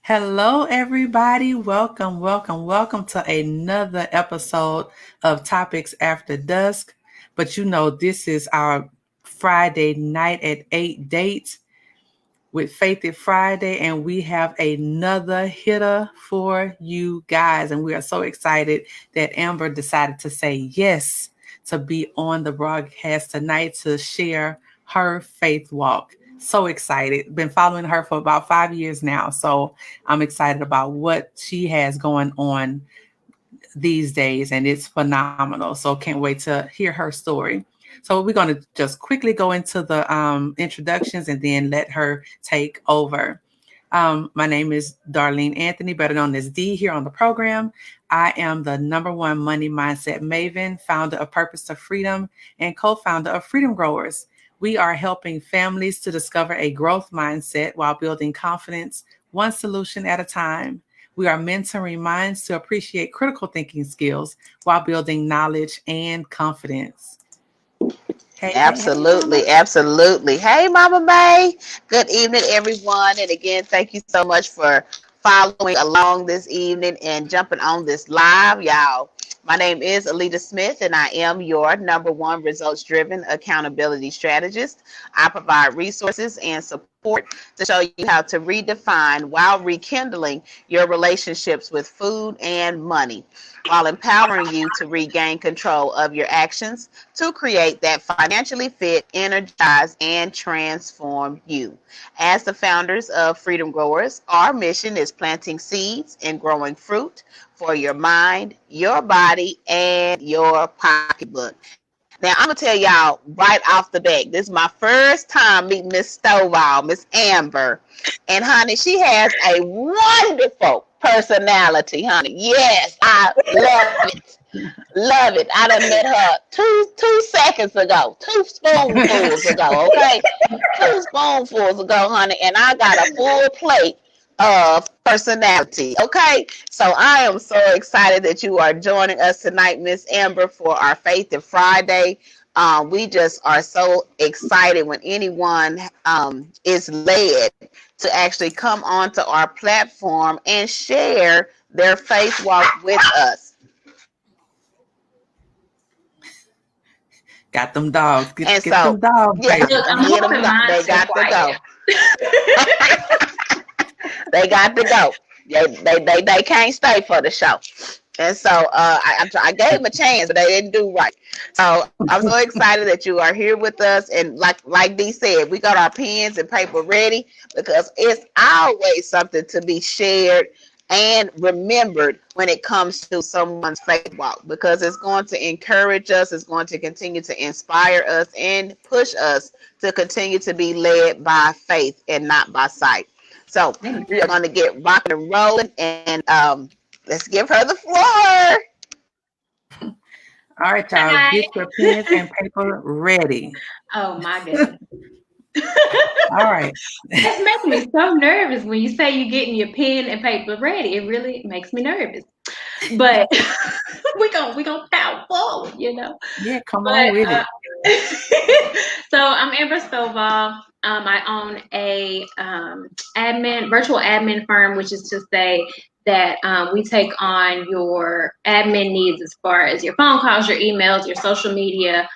Hello, everybody. Welcome, welcome, welcome to another episode of Topics After Dusk. But this is our Friday night at 8 date with Faith It Friday, and we have another hitter for you guys. And we are so excited that Amber decided to say yes to be on the broadcast tonight to share her faith walk. So excited. Been following her for about 5 years now. So I'm excited about what she has going on these days, and it's phenomenal. So can't wait to hear her story. So we're going to just quickly go into the introductions and then let her take over. My name is Darlene Anthony, better known as D here on the program. I am the #1 money mindset maven, founder of Purpose to Freedom, and co-founder of Freedom Growers. We are helping families to discover a growth mindset while building confidence, one solution at a time. We are mentoring minds to appreciate critical thinking skills while building knowledge and confidence. Absolutely, absolutely. Hey, Mama May. Good evening, everyone. And again, thank you so much for following along this evening and jumping on this live, y'all. My name is Lida Smith, and I am your #1 results-driven accountability strategist. I provide resources and support to show you how to redefine while rekindling your relationships with food and money, while empowering you to regain control of your actions to create that financially fit, energize, and transform you. As the founders of Freedom Growers, our mission is planting seeds and growing fruit for your mind, your body, and your pocketbook. Now, I'm going to tell y'all right off the bat, this is my first time meeting Miss Stovall, Miss Amber. And, honey, she has a wonderful personality, honey. Yes, I love it. Love it. I done met her two seconds ago, 2 spoonfuls ago, okay? 2 spoonfuls ago, honey, and I got a full plate of personality, okay? So I am so excited that you are joining us tonight, Miss Amber, for our Faith and Friday. We just are so excited when anyone is led to actually come onto our platform and share their faith walk with us. Got them dogs. Get them dogs. Yeah, they got to go. They got to go. They can't stay for the show. And so I gave them a chance, but they didn't do right. So I'm so excited that you are here with us. And like Dee said, we got our pens and paper ready because it's always something to be shared and remembered when it comes to someone's faith walk, because it's going to encourage us, it's going to continue to inspire us and push us to continue to be led by faith and not by sight. So we are going to get rocking and rolling, and let's give her the floor. All right, y'all. Hi. Get your pens and paper ready. Oh, my goodness. All right. It's making me so nervous when you say you're getting your pen and paper ready. It really makes me nervous. But we gonna power forward, Yeah, come on with it. So I'm Amber Stovall. I own a virtual admin firm, which is to say that we take on your admin needs as far as your phone calls, your emails, your social media,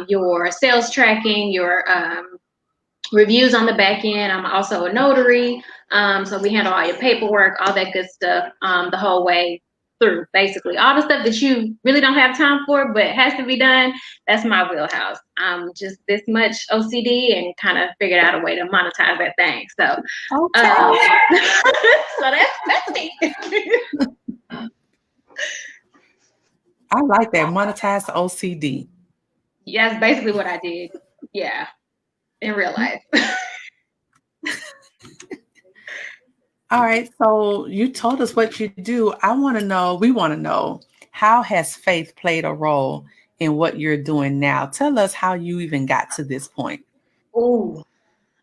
your sales tracking, your reviews on the back end. I'm also a notary. So we handle all your paperwork, all that good stuff, the whole way through. Basically, all the stuff that you really don't have time for, but has to be done, that's my wheelhouse. Just this much OCD and kind of figured out a way to monetize that thing. So, so that's me. I like that, monetize OCD. Yeah, that's basically what I did. Yeah. In real life. All right. So you told us what you do. We want to know, how has faith played a role in what you're doing now? Tell us how you even got to this point. Oh,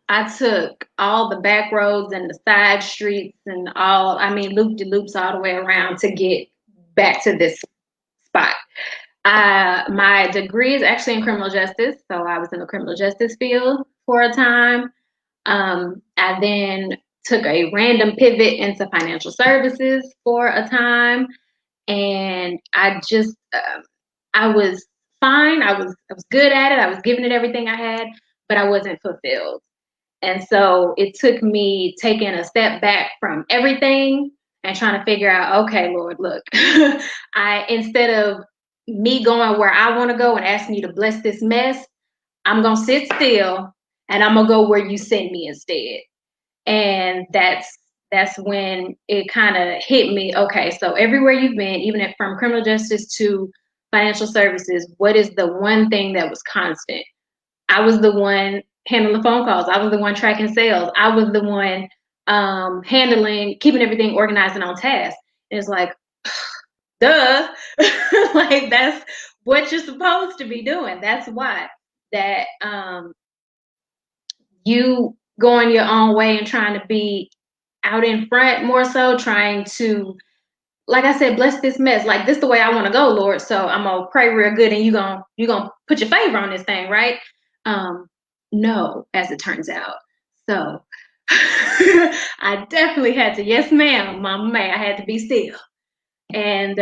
I took all the back roads and the side streets and loop-de-loops all the way around to get back to this spot. My degree is actually in criminal justice, so I was in the criminal justice field for a time. I then took a random pivot into financial services for a time, and I just I was fine. I was good at it. I was giving it everything I had, but I wasn't fulfilled. And so it took me taking a step back from everything and trying to figure out, okay, Lord, look, instead of me going where I want to go and asking you to bless this mess, I'm going to sit still and I'm going to go where you send me instead. And that's when it kind of hit me. Okay, so everywhere you've been, even from criminal justice to financial services, what is the one thing that was constant? I was the one handling the phone calls. I was the one tracking sales. I was the one keeping everything organized and on task. And it's like, duh, like that's what you're supposed to be doing. That's why that you going your own way and trying to be out in front more so, trying to, like I said, bless this mess. Like, this is the way I want to go, Lord. So I'm gonna pray real good, and you're gonna put your favor on this thing, right? No, as it turns out. So I definitely had to, yes, ma'am, Mama May, I had to be still and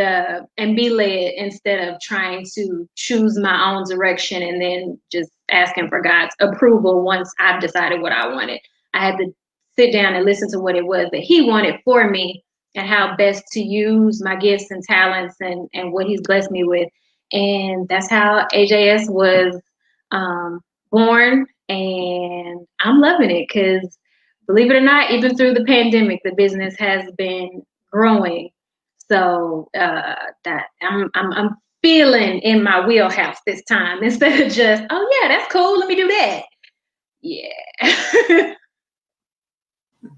be led instead of trying to choose my own direction and then just asking for God's approval once I've decided what I wanted. I had to sit down and listen to what it was that He wanted for me and how best to use my gifts and talents and what He's blessed me with. And that's how AJS was born. And I'm loving it because, believe it or not, even through the pandemic, the business has been growing. So that I'm feeling in my wheelhouse this time instead of just, oh yeah, that's cool, let me do that. Yeah.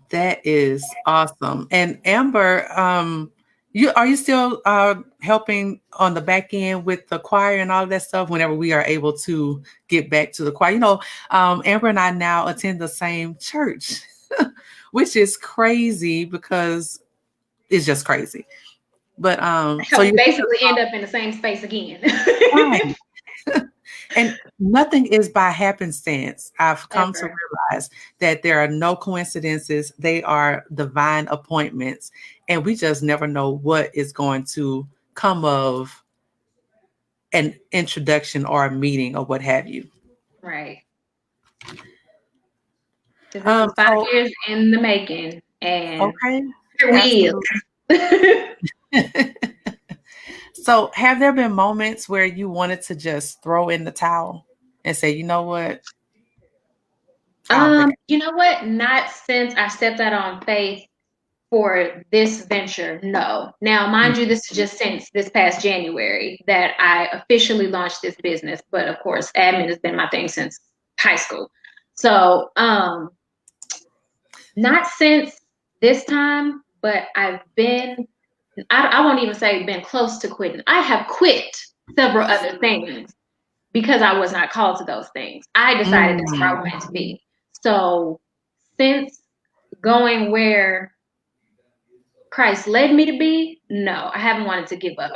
That is awesome. And Amber, are you still helping on the back end with the choir and all that stuff whenever we are able to get back to the choir? Amber and I now attend the same church, which is crazy because it's just crazy. But so you basically end up in the same space again. Right. And nothing is by happenstance. I've come to realize that there are no coincidences. They are divine appointments. And we just never know what is going to come of an introduction or a meeting or what have you. Right. This is 5 years in the making. And okay. Here we is. So have there been moments where you wanted to just throw in the towel and say, you know what? You know what? Not since I stepped out on faith for this venture, no. Now, mind you, this is just since this past January that I officially launched this business. But of course, admin has been my thing since high school. So not since this time, but I've been, I won't even say been close to quitting. I have quit several other things because I was not called to those things. I decided that's where I wanted to be. So since going where Christ led me to be, no, I haven't wanted to give up.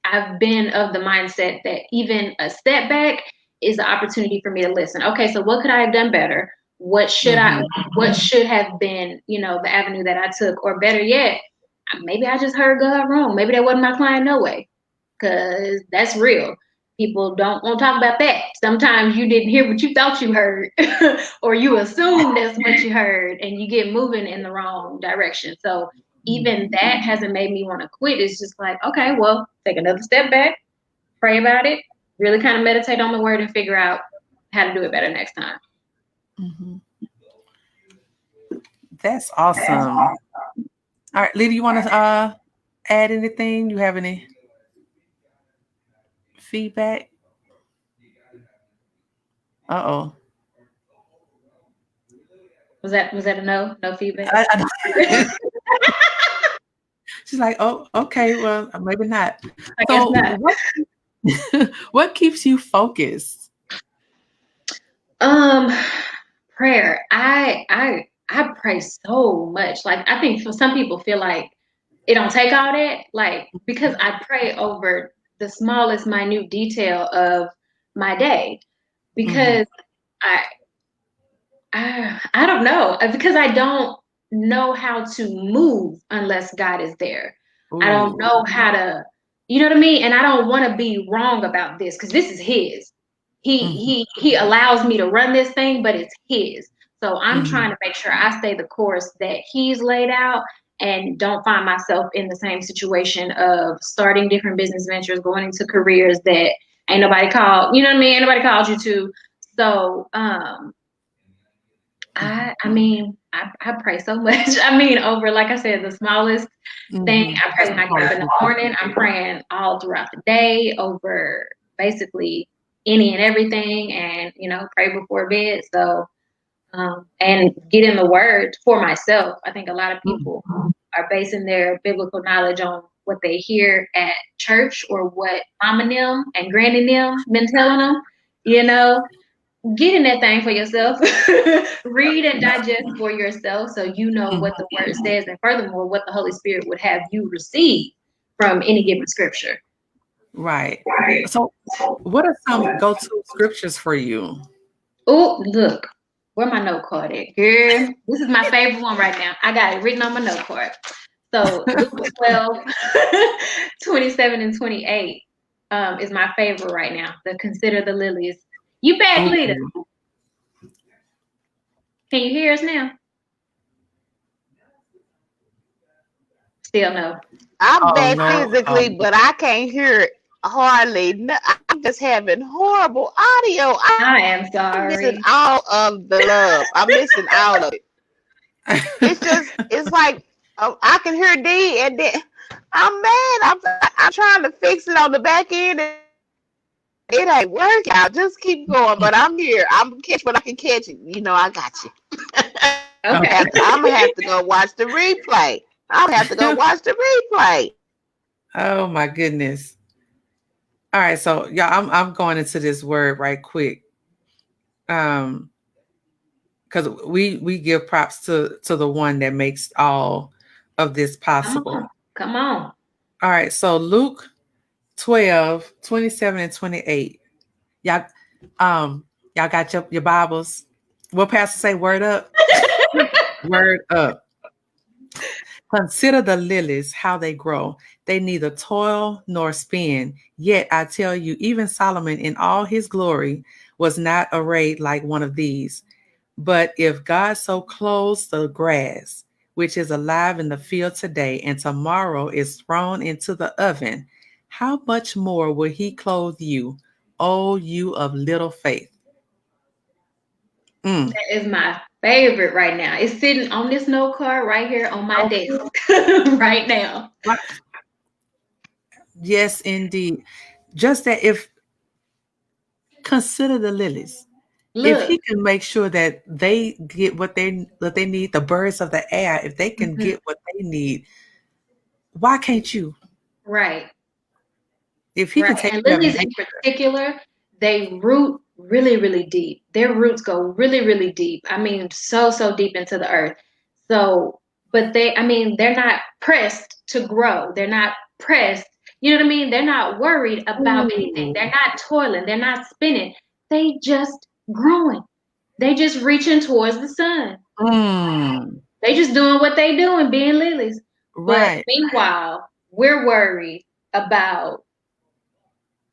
I've been of the mindset that even a step back is an opportunity for me to listen. Okay, so what could I have done better? What should have been, the avenue that I took? Or better yet, maybe I just heard God wrong. Maybe that wasn't my client no way. Because that's real. People don't want to talk about that. Sometimes you didn't hear what you thought you heard, or you assumed that's what you heard, and you get moving in the wrong direction. So even that hasn't made me want to quit. It's just like, okay, well, take another step back, pray about it, really kind of meditate on the word and figure out how to do it better next time. Mm-hmm. That's awesome. All right, Lida, you want to add anything? You have any feedback? Uh-oh. Was that a no? No feedback? She's like, oh, okay, well, maybe not. I guess not. What keeps you focused? Prayer. I pray so much. Like, I think for some people feel like it don't take all that. Like, because I pray over the smallest minute detail of my day. Because I don't know. Because I don't know how to move unless God is there. Ooh. I don't know how to, you know what I mean? And I don't want to be wrong about this because this is his. He allows me to run this thing, but it's his. So I'm trying to make sure I stay the course that he's laid out and don't find myself in the same situation of starting different business ventures, going into careers that ain't nobody called, you know what I mean? Ain't nobody called you to. So I pray so much. I mean, over, like I said, the smallest thing. I pray when I get up in the morning. I'm praying all throughout the day over basically any and everything, and pray before bed. So and get in the word for myself. I think a lot of people are basing their biblical knowledge on what they hear at church or what mama and them and granny and them been telling them. Get in that thing for yourself. Read and digest for yourself so you know what the word says, and furthermore, what the Holy Spirit would have you receive from any given scripture. Right. So what are some go-to scriptures for you? Oh, look, where my note card at? Girl, this is my favorite one right now. I got it written on my note card. So Luke 12, 27 and 28 is my favorite right now. The consider the lilies. You back, Lida? Can you hear us now? Still no. I'm back physically, but I can't hear hardly. I'm just having horrible audio. I am sorry. I'm missing all of the love. I'm missing all of it. It's like I can hear D, and then I'm mad. I'm trying to fix it on the back end. And it ain't working. I'll just keep going, but I'm here. I'm catch what I can catch. I got you. Okay. I'm gonna have to go watch the replay. Oh my goodness. All right, so y'all, I'm going into this word right quick. Because we give props to the one that makes all of this possible. Come on. All right, so Luke 12, 27 and 28. Y'all got your Bibles. What pastor say? Word up. Word up. Consider the lilies, how they grow. They neither toil nor spin. Yet I tell you, even Solomon in all his glory was not arrayed like one of these. But if God so clothes the grass, which is alive in the field today, and tomorrow is thrown into the oven, how much more will he clothe you, O you of little faith? That is my favorite right now. It's sitting on this note card right here on my desk right now. Yes, indeed. Just that if consider the lilies. Look. If he can make sure that they get what they need, the birds of the air, if they can get what they need, why can't you? Right. If he can take and lilies in particular, they root really, really deep. Their roots go really, really deep. I mean, so deep into the earth. So, but they're not pressed to grow. They're not pressed. You know what I mean? They're not worried about anything. They're not toiling. They're not spinning. They just growing. They just reaching towards the sun. They just doing what they do and being lilies. Right. But meanwhile, we're worried about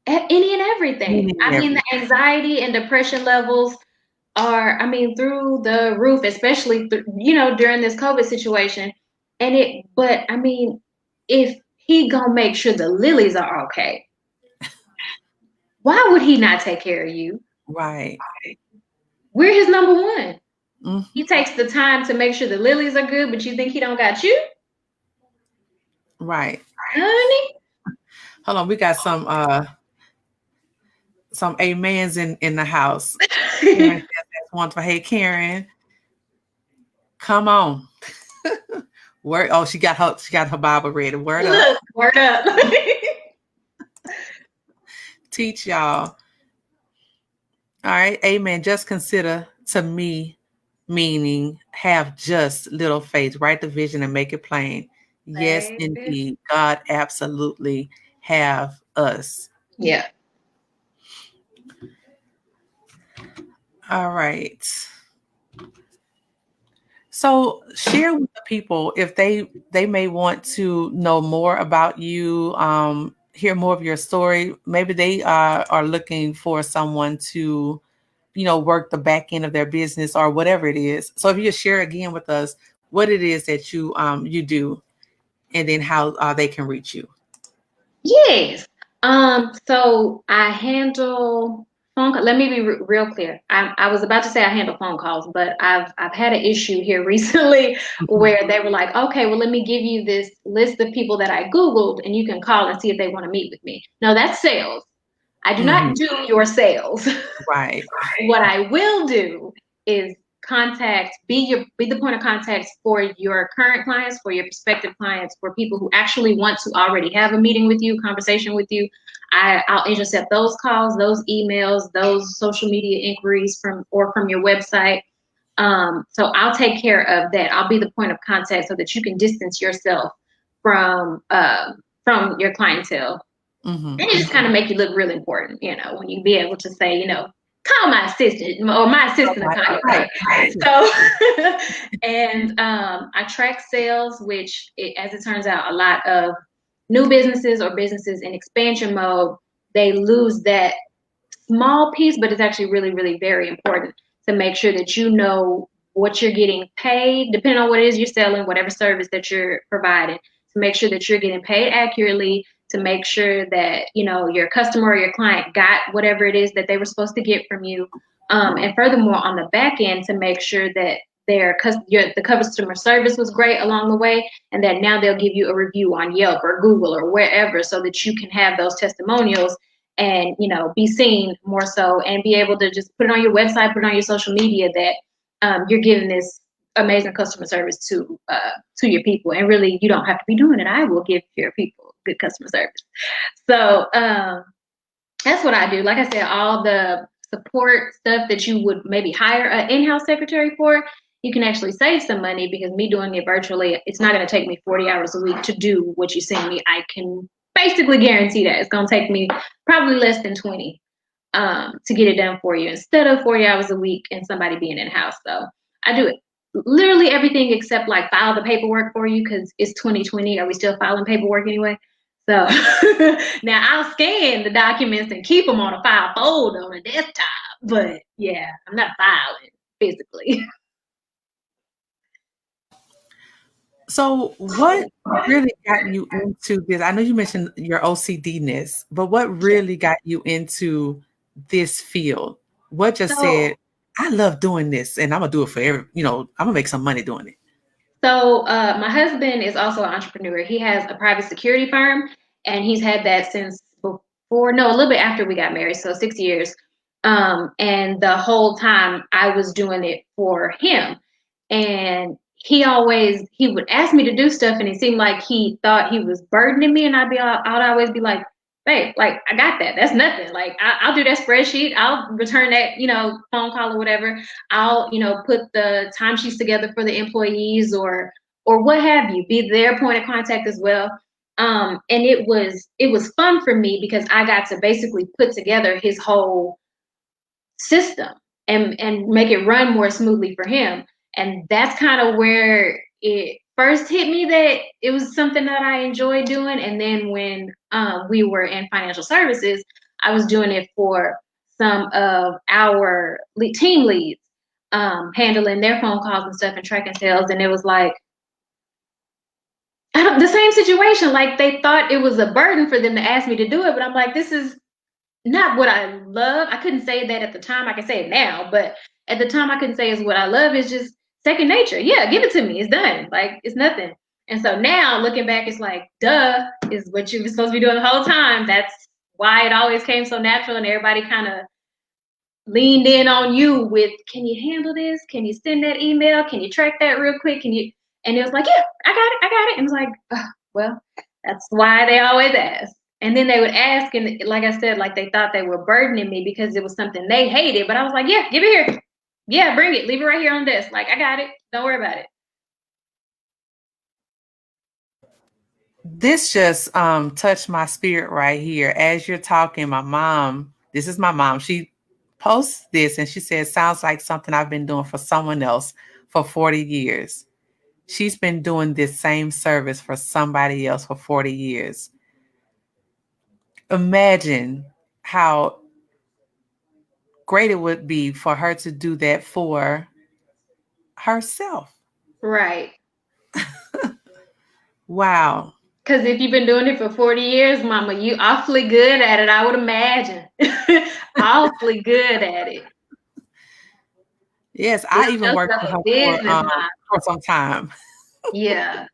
any and everything. The anxiety and depression levels are, through the roof, especially, during this COVID situation. But if he gonna make sure the lilies are okay, why would he not take care of you? Right. We're his number one. He takes the time to make sure the lilies are good, but you think he don't got you? Right. Honey? Hold on, we got some amens in the house. That's one for hey Karen. Come on. Word. Oh, she got her Bible ready. Word up. Word up. Teach y'all. All right, amen. Just consider to me, meaning have just little faith. Write the vision and make it plain. Yes, indeed. God absolutely have us. Yeah. All right. So share with the people if they may want to know more about you, hear more of your story. Maybe they are looking for someone to, work the back end of their business or whatever it is. So if you share again with us what it is that you do, and then how they can reach you. Yes. So I handle phone call. Let me be real clear. I was about to say I handle phone calls, but I've had an issue here recently Mhm. where they were like, okay, well, let me give you this list of people that I Googled and you can call and see if they want to meet with me. No, that's sales. I do not Mhm. do your sales. Right. What I will do is be the point of contact for your current clients, for your prospective clients, for people who actually want to already have a meeting with you, conversation with you. I'll intercept those calls, those emails, those social media inquiries from your website. So I'll take care of that. I'll be the point of contact so that you can distance yourself from your clientele. Mhm. And it just kind of make you look really important, when you be able to say, call my assistant or my assistant to call you. Right. So, and I track sales, which, as it turns out, a lot of new businesses or businesses in expansion mode, they lose that small piece, but it's actually really, really very important to make sure that you know what you're getting paid, depending on what it is you're selling, whatever service that you're providing, to make sure that you're getting paid accurately, to make sure that, your customer or your client got whatever it is that they were supposed to get from you. And furthermore, on the back end, to make sure that the customer service was great along the way, and that now they'll give you a review on Yelp or Google or wherever, so that you can have those testimonials and be seen more so, and be able to just put it on your website, put it on your social media, that you're giving this amazing customer service to your people. And really, you don't have to be doing it. I will give your people good customer service. So that's what I do. Like I said, all the support stuff that you would maybe hire an in-house secretary for, you can actually save some money, because me doing it virtually, it's not going to take me 40 hours a week to do what you send me. I can basically guarantee that it's going to take me probably less than 20 to get it done for you, instead of 40 hours a week and somebody being in-house. So I do it literally everything except like file the paperwork for you, because it's 2020. Are we still filing paperwork anyway? So now I'll scan the documents and keep them on a file folder on a desktop. But yeah, I'm not filing physically. So what really got you into this? I know you mentioned your OCD-ness, but what really got you into this field? What just So said, I love doing this and I'm gonna do it for I'm gonna make some money doing it. So my husband is also an entrepreneur. He has a private security firm, and he's had that since before, no, a little bit after we got married, so 6 years. And the whole time I was doing it for him. And he would ask me to do stuff, and it seemed like he thought he was burdening me, and I'd always be like, babe, like, I got that. That's nothing. Like, I'll do that spreadsheet. I'll return that, phone call or whatever. I'll, put the timesheets together for the employees, or what have you. Be their point of contact as well. And it was fun for me, because I got to basically put together his whole system and make it run more smoothly for him. And that's kind of where it first hit me, that it was something that I enjoyed doing. And then when we were in financial services, I was doing it for some of our team leads, handling their phone calls and stuff and tracking sales. And it was like, the same situation. Like, they thought it was a burden for them to ask me to do it, but I'm like, this is not what I love. I couldn't say that at the time. I can say it now, but at the time I couldn't say is what I love. Is just second nature. Yeah, give it to me. It's done. Like, it's nothing. And so now looking back, it's like, duh, is what you were supposed to be doing the whole time. That's why it always came so natural, and everybody kind of leaned in on you with, can you handle this? Can you send that email? Can you track that real quick? Can you? And it was like, yeah, I got it. I got it. And it's like, well, that's why they always ask. And then they would ask, and like I said, like, they thought they were burdening me because it was something they hated. But I was like, yeah, give it here. Yeah, bring it. Leave it right here on the desk. Like, I got it. Don't worry about it. This just touched my spirit right here. As you're talking, this is my mom. She posts this and she says, sounds like something I've been doing for someone else for 40 years. She's been doing this same service for somebody else for 40 years. Imagine how great it would be for her to do that for herself. Right. Wow. Because if you've been doing it for 40 years, Mama, you awfully good at it, I would imagine. Awfully good at it. Yes, I even Build worked yourself with a her business, Mom. for some time. Yeah.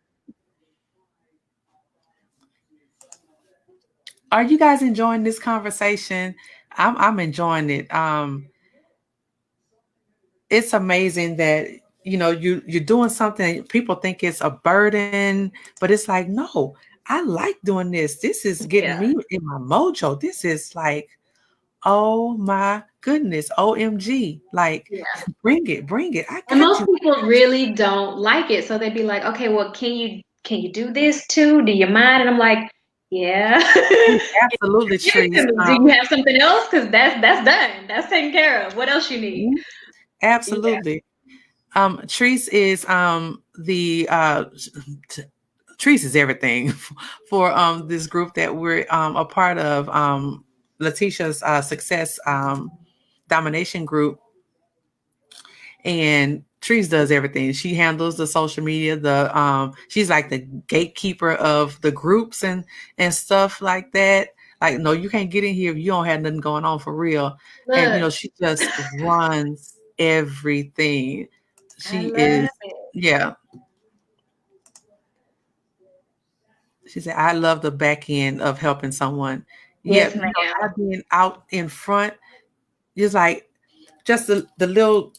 Are you guys enjoying this conversation? I'm enjoying it. It's amazing that you're doing something. People think it's a burden, but it's like, no, I like doing this. This is getting me in my mojo. This is like, oh my goodness, OMG. Like, bring it. I And got most you. people really don't like it. So they'd be like, okay, well, can you do this too? Do you mind? And I'm like, yeah. Absolutely, Give it Trees. to me. Do you have something else? Because that's done. That's taken care of. What else you need? Absolutely. Trees is the Trees is everything for this group that we're a part of, Letitia's success domination group. And Trees does everything. She handles the social media, she's like the gatekeeper of the groups and stuff like that. Like, no, you can't get in here if you don't have nothing going on for real. Look, And she just runs everything. She is, yeah. She said, I love the back end of helping someone. Yes, Yeah, ma'am. I've been out in front, it's like just the little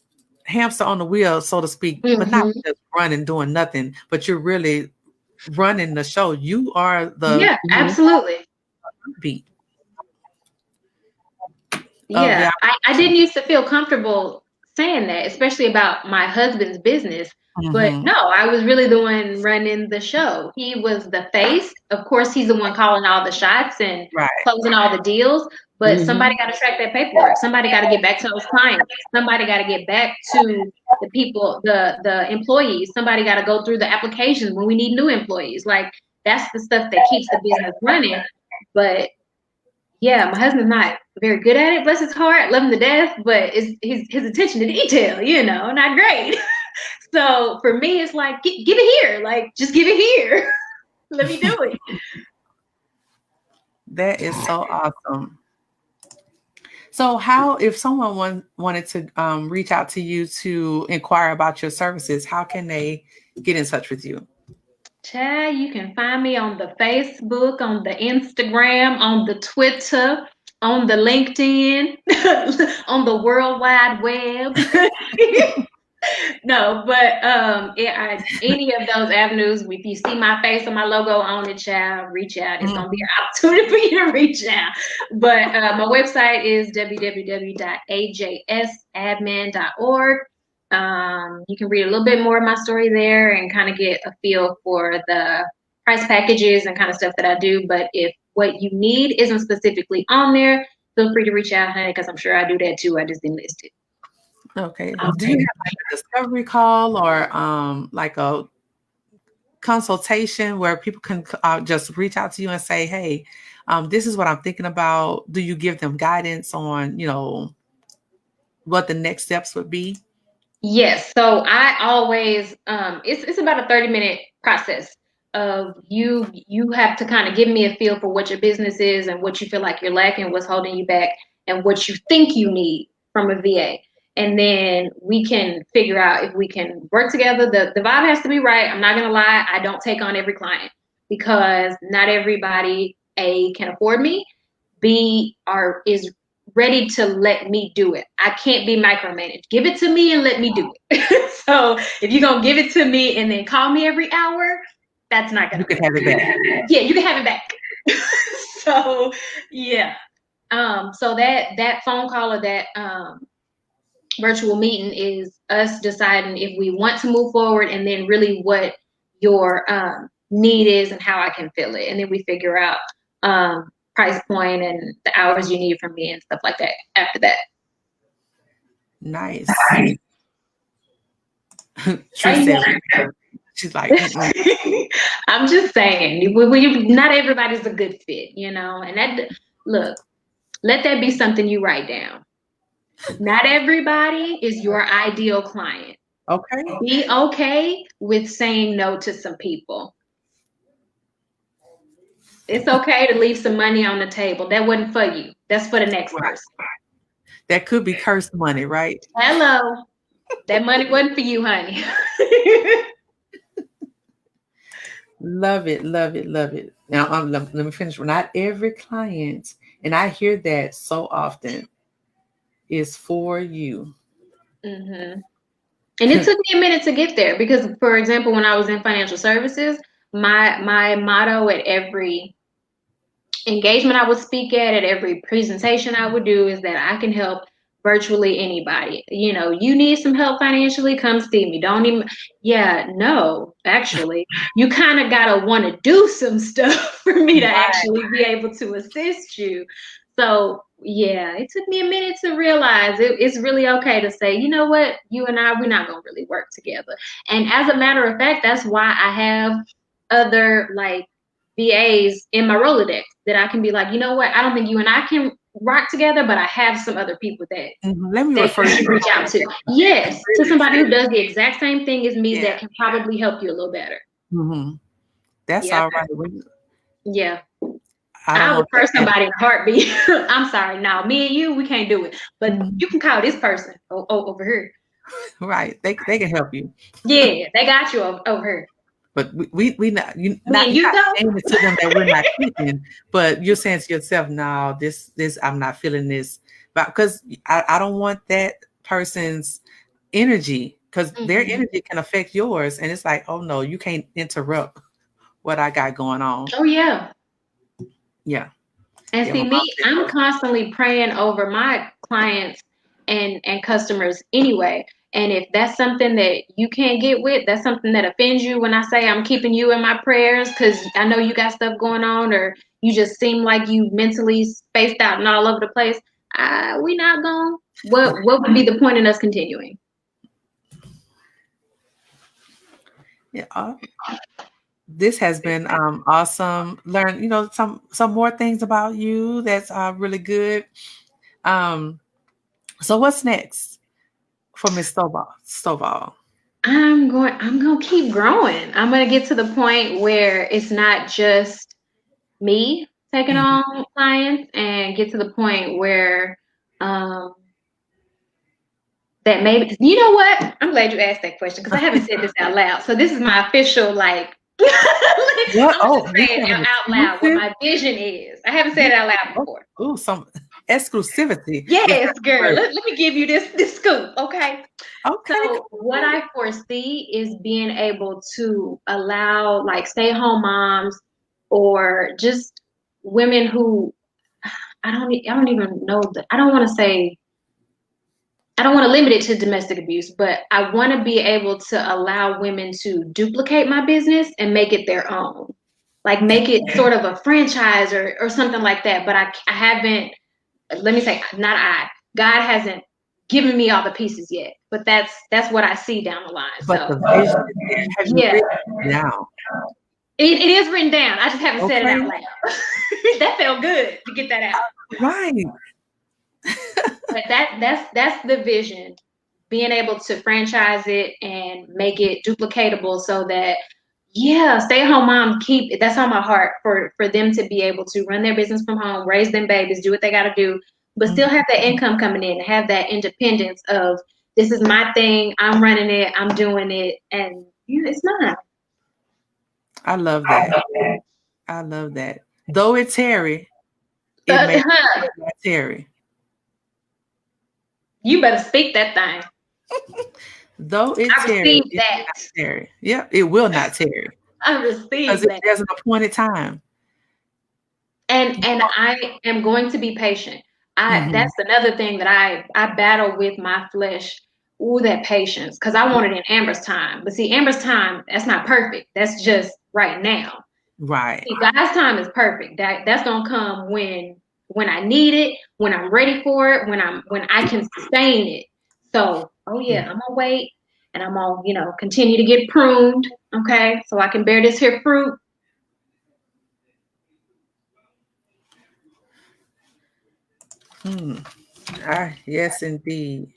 hamster on the wheel, so to speak, but not just running, doing nothing, but you're really running the show. You are the absolutely. beat. Yeah, I didn't used to feel comfortable saying that, especially about my husband's business. But no, I was really the one running the show. He was the face. Of course, he's the one calling all the shots and closing all the deals. But somebody got to track that paperwork. Somebody got to get back to those clients. Somebody got to get back to the people, the employees. Somebody got to go through the applications when we need new employees. Like, that's the stuff that keeps the business running. But yeah, my husband's not very good at it. Bless his heart, love him to death, but it's his attention to detail, not great. So for me, it's like, give it here. Like, just give it here. Let me do it. That is so awesome. So how, if someone wanted to reach out to you to inquire about your services, how can they get in touch with you? Chad, you can find me on the Facebook, on the Instagram, on the Twitter, on the LinkedIn, on the World Wide Web. No, but any of those avenues, if you see my face or my logo on it, child, reach out. It's gonna be an opportunity for you to reach out. But my website is www.ajsadmin.org. You can read a little bit more of my story there and kind of get a feel for the price packages and kind of stuff that I do. But if what you need isn't specifically on there, feel free to reach out, honey, because I'm sure I do that too. I just didn't list it. Okay. Do you have like a discovery call or like a consultation where people can just reach out to you and say, hey, this is what I'm thinking about? Do you give them guidance on, what the next steps would be? Yes. So I always, it's about a 30-minute process of you have to kind of give me a feel for what your business is and what you feel like you're lacking, what's holding you back, and what you think you need from a VA. And then we can figure out if we can work together. The vibe has to be right. I'm not going to lie. I don't take on every client because not everybody, A, can afford me, B, is ready to let me do it. I can't be micromanaged. Give it to me and let me do it. So if you're going to give it to me and then call me every hour, that's not going to You can have it back. Yeah, you can have it back. So, yeah. So that phone call or that virtual meeting is us deciding if we want to move forward and then really what your need is and how I can fill it. And then we figure out price point and the hours you need from me and stuff like that after that. Nice. Trish said, she's like, I'm just saying, not everybody's a good fit, you know, and that, look, let that be something you write down. Not everybody is your ideal client. okay. Be okay with saying no to some people. It's okay to leave some money on the table. That wasn't for you. That's for the next person. That could be cursed money, right? Hello. That money wasn't for you, honey. Love it, love it, love it. Now, let me finish. Not every client, and I hear that so often, is for you. Mm-hmm. And it took me a minute to get there because, for example, when I was in financial services, my motto at every engagement I would speak at every presentation I would do is that I can help virtually anybody. You know, you need some help financially, come see me. Don't even, no, actually, you kind of got to want to do some stuff for me to actually be able to assist you. So, yeah, it took me a minute to realize it's really okay to say, you know what, you and I, we're not going to really work together. And as a matter of fact, that's why I have other like VAs in my Rolodex that I can be like, you know what, I don't think you and I can rock together, but I have some other people that Let me refer you reach out to. Yes, to somebody who does the exact same thing as me that can probably help you a little better. Mm-hmm. That's all right. Yeah. I would refer somebody in a heartbeat. I'm sorry. Now, me and you, we can't do it. But you can call this person over here. Right. They can help you. Yeah, they got you over here. But we not saying it to them that we're not clicking, but you're saying to yourself, no, this I'm not feeling this. But because I don't want that person's energy, because their energy can affect yours. And it's like, oh no, you can't interrupt what I got going on. Oh yeah. Yeah. And see, me, I'm constantly praying over my clients and customers anyway. And if that's something that you can't get with, that's something that offends you when I say I'm keeping you in my prayers because I know you got stuff going on or you just seem like you mentally spaced out and all over the place, we not going. What would be the point in us continuing? Yeah. This has been awesome. Learn, some more things about you that's really good. So what's next for Miss Stovall? I'm gonna keep growing. I'm gonna get to the point where it's not just me taking on clients and get to the point where that maybe, you know what? I'm glad you asked that question because I haven't said this out loud. So this is my official like I'm just saying out loud what my vision is. I haven't said it out loud before. Oh, some exclusivity. Yes, girl. Let me give you this scoop, okay? Okay. So what I foresee is being able to allow like stay-at-home moms or just women who I don't even know that I don't want to limit it to domestic abuse, but I want to be able to allow women to duplicate my business and make it their own. Like make it sort of a franchise or something like that. But I haven't, let me say, God hasn't given me all the pieces yet, but that's what I see down the line. But so the vision, have you written it down? It is written down. I just haven't said it out loud. That felt good to get that out. Right. But that's the vision. Being able to franchise it and make it duplicatable so that stay-at-home mom that's on my heart for them to be able to run their business from home, raise them babies, do what they got to do, but still have that income coming in, have that independence of this is my thing, I'm running it, I'm doing it, and it's mine. I love that. I love that. Though it's hairy, it makes it hairy. You better speak that thing. Though it's hairy, it's not hairy. Yeah, it will not tarry. I receive that. There's an appointed time. And I am going to be patient. That's another thing that I battle with my flesh. Ooh, that patience. Because I want it in Amber's time. But see, Amber's time, that's not perfect. That's just right now. Right. See, God's time is perfect. That's gonna come when I need it, when I'm ready for it, when I can sustain it. So, I'm gonna wait. and I'm gonna, you know, continue to get pruned, okay, so I can bear this here fruit. Yes, indeed.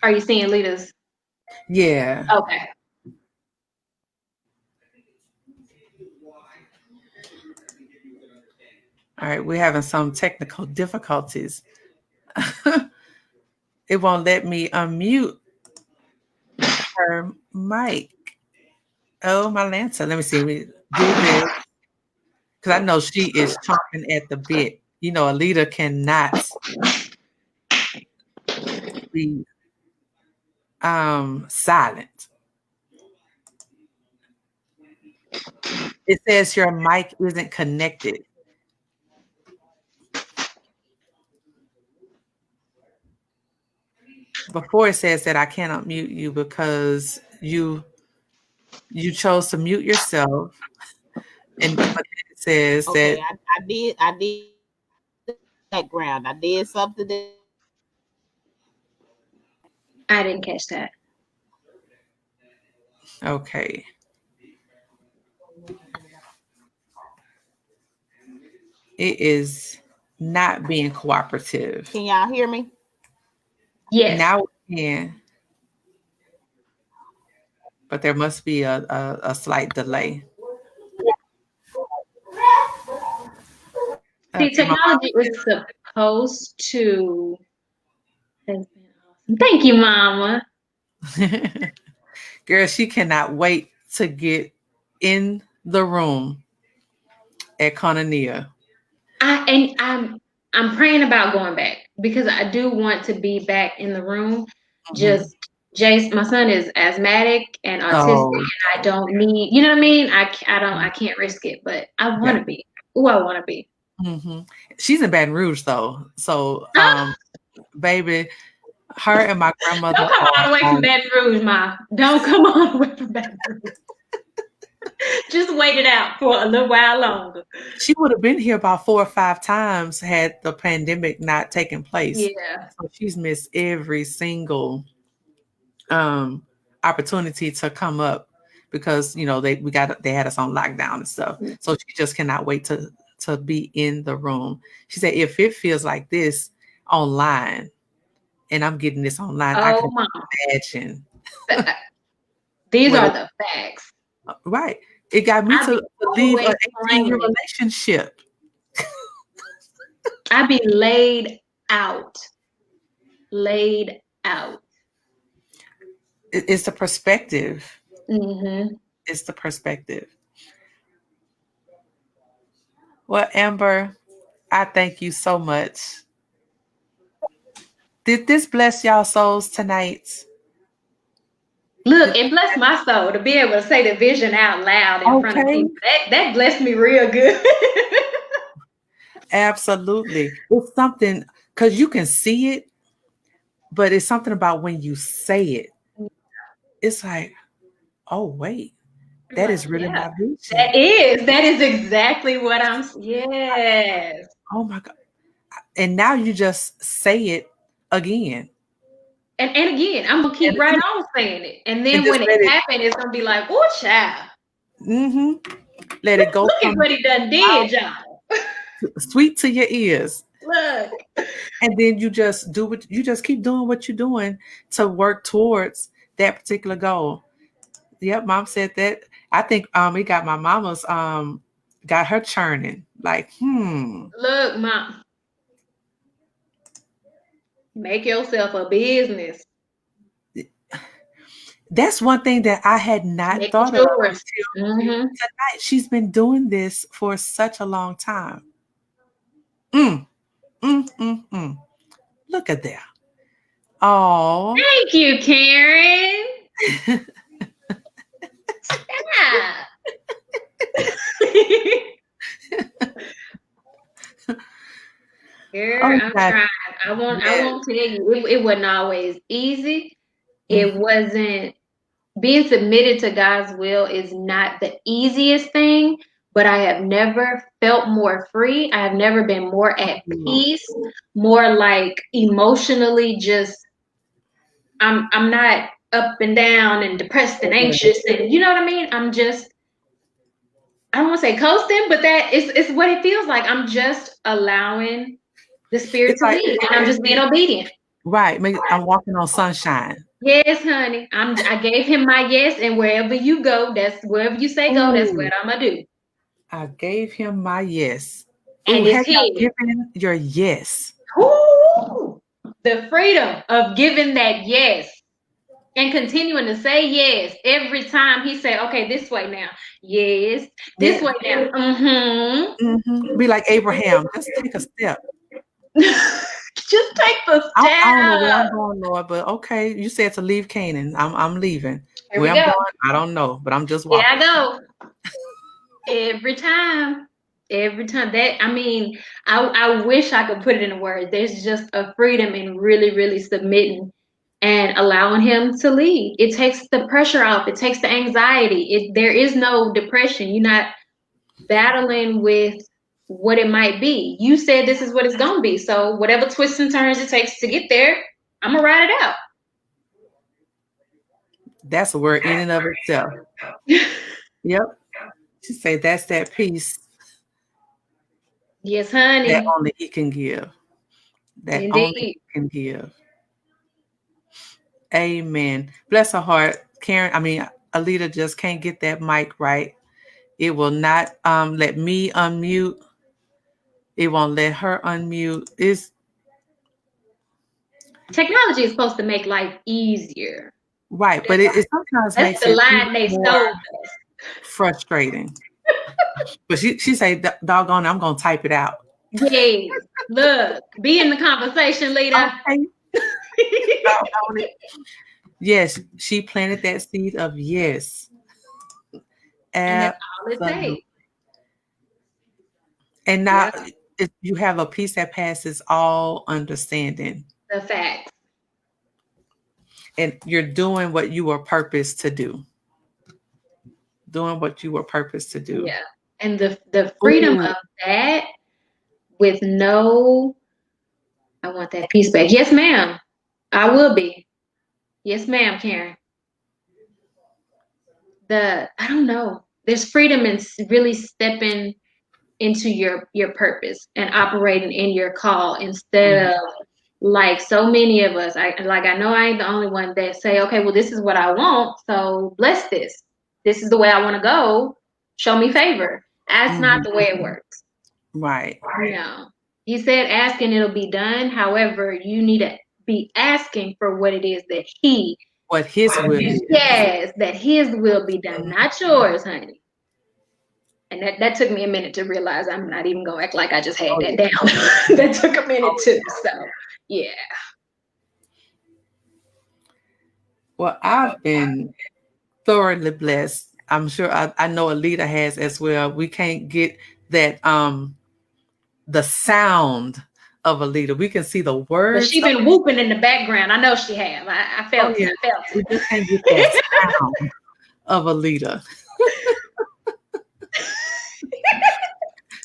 Are you seeing Lida's? Yeah. Okay. All right, we're having some technical difficulties. It won't let me unmute her mic. Oh, my Lancer. Let me see. We do this because I know she is chomping at the bit. You know, a leader cannot be silent. It says your mic isn't connected. Before it says that I cannot mute you because you chose to mute yourself, and but it says Okay, that I did background. I did something that I didn't catch that. okay. It is not being cooperative. can y'all hear me? Yes. Now we can, but there must be a slight delay. See, Okay, my technology is supposed to. Thank you, Mama. mom. Girl, she cannot wait to get in the room at Koinonia. I'm praying about going back because I do want to be back in the room. Mhm. Just Jace, my son is asthmatic and autistic, Oh, and I don't need, you know what I mean? I can't risk it, but I want yeah. to be. Ooh, I want to be. Hmm. She's in Baton Rouge though, so Ah, baby, her and my grandmother don't come all are the way from on. Baton Rouge, Ma. Don't come all the way from Baton Rouge. Just wait it out for a little while longer. She would have been here about 4 or 5 times had the pandemic not taken place. Yeah. So she's missed every single opportunity to come up because you know they had us on lockdown and stuff. So she just cannot wait to be in the room. She said if it feels like this online and I'm getting this online, I Oh, can Mama. imagine These what are it the facts. right. It got me I to be leave an always 18-year praying. relationship. I be laid out. Laid out. It's the perspective. Mm-hmm. It's the perspective. Well, Amber, I thank you so much. Did this bless y'all souls tonight? Look, Did it blessed my soul to be able to say the vision out loud in front of okay, people. That blessed me real good. absolutely. It's something because you can see it, but it's something about when you say it. It's like, oh wait, I'm that like, is really yeah, my vision. that is exactly what yes. Oh my God. And now you just say it again. And again, I'm gonna keep And right again. on saying it. And And then just when it let it happens, it's gonna be like, oh child, let it go look at from what he done did, y'all. sweet to your ears. Look. And then you just do what you just keep doing what you're doing to work towards that particular goal. Yep, mom said that. I think it got my mama's got her churning. Like, Look, Mom, make yourself a business. that's one thing that I had not Make it thought of yours. until Mm-hmm. tonight. She's been doing this for such a long time. Mm, mm. Look at that. Oh. Thank you, Karen. Yeah. Girl, Oh, I'm God. trying. I Yes. won't tell you. It wasn't always easy. It Mhm. wasn't being submitted to God's will is not the easiest thing, but I have never felt more free. I have never been more at peace, more like emotionally just I'm not up and down and depressed and anxious, and you know what I mean? I'm just, I don't want to say coasting, but that is what it feels like. I'm just allowing the spirit to lead, and I'm just being obedient. Right. I'm walking on sunshine. Yes, honey. I gave him my yes, and wherever you go, that's wherever you say go, that's what I'm gonna do. I gave him my yes. And have you given your yes? Ooh, the freedom of giving that yes and continuing to say yes every time he said, okay, this way now. Yes, this way now. Be like Abraham. Just take a step. Just take the step. I don't know where I'm going, Lord, but okay. You said to leave Canaan. I'm leaving. Where I'm going, I don't know, but I'm just walking. Here I go. Every time. That, I mean, I wish I could put it in a word. There's just a freedom in really, really submitting and allowing him to lead. It takes the pressure off. It takes the anxiety. There is no depression. You're not battling with what it might be. You said this is what it's going to be. So whatever twists and turns it takes to get there, I'm going to ride it out. That's a word in and of itself. Yep. She say that's that peace. Yes, honey. That only he can give. That Indeed. only he can give. Amen. Bless her heart. Alida just can't get that mic right. It will not let me unmute. It won't let her unmute. Technology is supposed to make life easier. Right, but it sometimes makes the line they stole frustrating. But she say, doggone, I'm going to type it out. Yes. Look, be in the conversation, Lida. Okay. Yes, she planted that seed of yes. And that's all it takes. And now you have a peace that passes all understanding. The facts. And you're doing what you were purposed to do. Doing what you were purposed to do. Yeah. And the freedom of that with no, I want that peace back. Yes, ma'am. I will be. Yes, ma'am, Karen. I don't know. There's freedom in really stepping into your purpose and operating in your call instead of like so many of us. I know I ain't the only one that say, okay, well, this is what I want. So bless this. This is the way I want to go. Show me favor. That's not the way it works. Right. No. He said, ask and it'll be done. However, you need to be asking for what it is that what his will is. Yes, that his will be done, not yours, honey. And that took me a minute to realize. I'm not even going to act like I just had that down. That took a minute too. So, yeah. Well, I've been thoroughly blessed. I'm sure I know Lida has as well. We can't get that the sound of Lida. We can see the words. But she's been whooping in the background. I know she have. I felt it. I felt it. We just can't get that sound of Lida.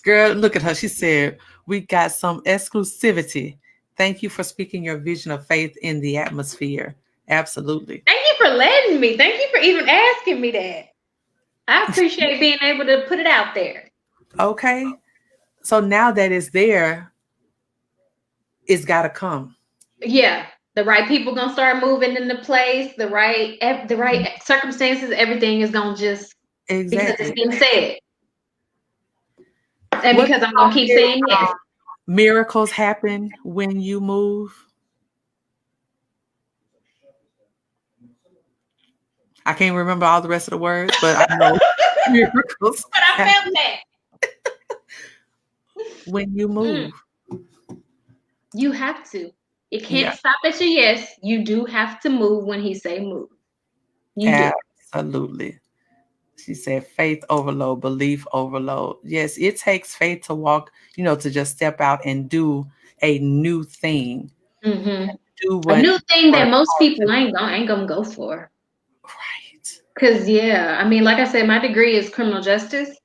Girl, look at her. She said, we got some exclusivity. Thank you for speaking your vision of faith in the atmosphere. Absolutely. Thank you for letting me. Thank you for even asking me that. I appreciate being able to put it out there. Okay. So now that it's there, it's got to come. Yeah. The right people going to start moving into place. The right circumstances. Everything is going to just, because it's being said. And because I'm going to keep saying yes. Miracles happen when you move. I can't remember all the rest of the words, but I know miracles. But I felt that. When you move. You have to. It can't stop at your yes. You do have to move when he say move. You do. Absolutely. She said faith overload, belief overload. Yes, it takes faith to walk, to just step out and do a new thing. Mm-hmm. A new thing that most people ain't gonna go for. Right. Because, like I said, my degree is criminal justice.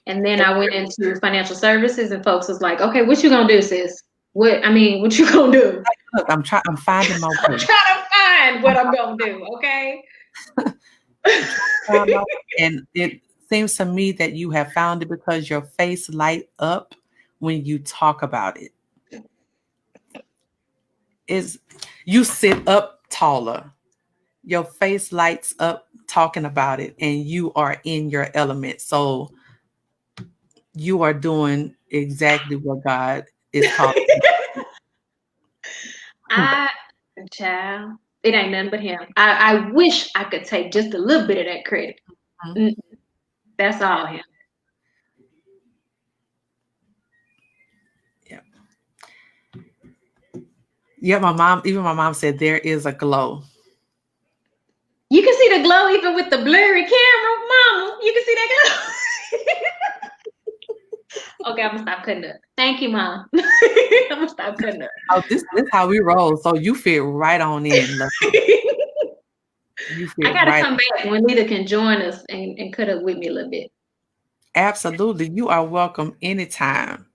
And then I went into financial services and folks was like, okay, what you gonna do, sis? What you gonna do? Look, I'm finding my way. I'm trying to find what I'm gonna do. Okay. And it seems to me that you have found it because your face light up when you talk about it. Is you sit up taller. Your face lights up talking about it, and you are in your element. So you are doing exactly what God is calling. Child, it ain't nothing but him. I wish I could take just a little bit of that credit. Mhm. That's all him. Yeah. Yeah, my mom said there is a glow. You can see the glow even with the blurry camera, Mama. You can see that glow. Okay, I'm gonna stop cutting up. Thank you, Mom. I'm gonna stop cutting up. Oh, this how we roll. So you fit right on in. Look. You I fit gotta right. come back when Lida can join us and cut up with me a little bit. Absolutely. You are welcome anytime.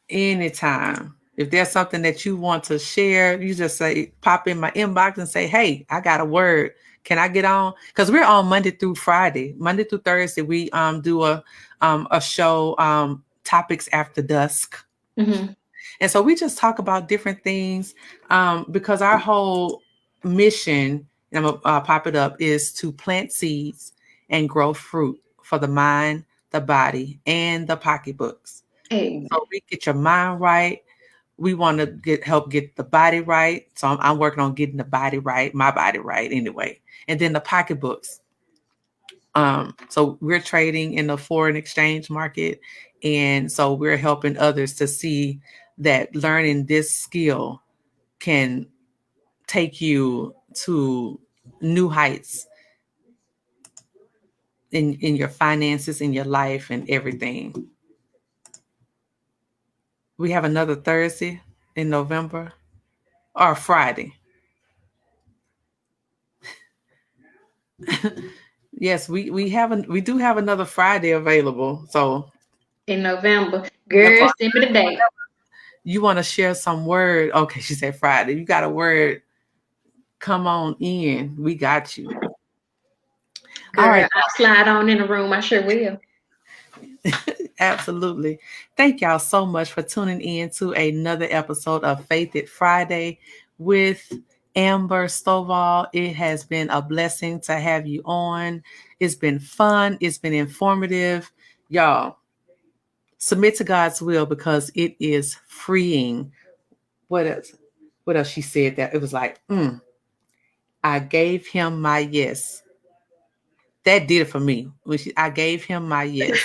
Anytime. If there's something that you want to share, you just say, pop in my inbox and say, hey, I got a word. Can I get on? Because we're on Monday through Friday. Monday through Thursday, we do a show, Topics After Dusk. Mm-hmm. And so we just talk about different things because our whole mission, and I'm going to pop it up, is to plant seeds and grow fruit for the mind, the body, and the pocketbooks. Amen. So we get your mind right. We want to help get the body right. So I'm working on getting the body right, my body right anyway. And then the pocketbooks. So we're trading in the foreign exchange market. And so we're helping others to see that learning this skill can take you to new heights in your finances, in your life, and everything. We have another Thursday in November or Friday. Yes, we do have another Friday available. So In November. Girl, send me the date. you want to share some word? Okay, she said Friday. You got a word? Come on in. We got you. Girl, All right. I'll slide on in the room. I sure will. Absolutely. Thank y'all so much for tuning in to another episode of Faith It Friday with Amber Stovall. It has been a blessing to have you on. It's been fun. It's been informative. Y'all, submit to God's will because it is freeing. What else? What else she said that it was like, I gave him my yes. That did it for me. I gave him my yes.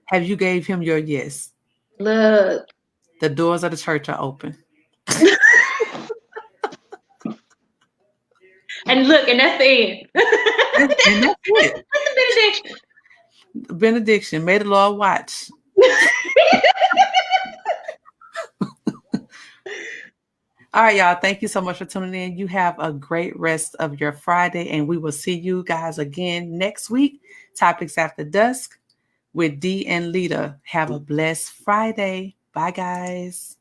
Have you gave him your yes? Look. The doors of the church are open. And look, and that's the end. And that's it. That's the benediction. Benediction. May the Lord watch. All right, y'all. Thank you so much for tuning in. You have a great rest of your Friday, and we will see you guys again next week. Topics After Dusk with Dee and Lida. Have a blessed Friday. Bye, guys.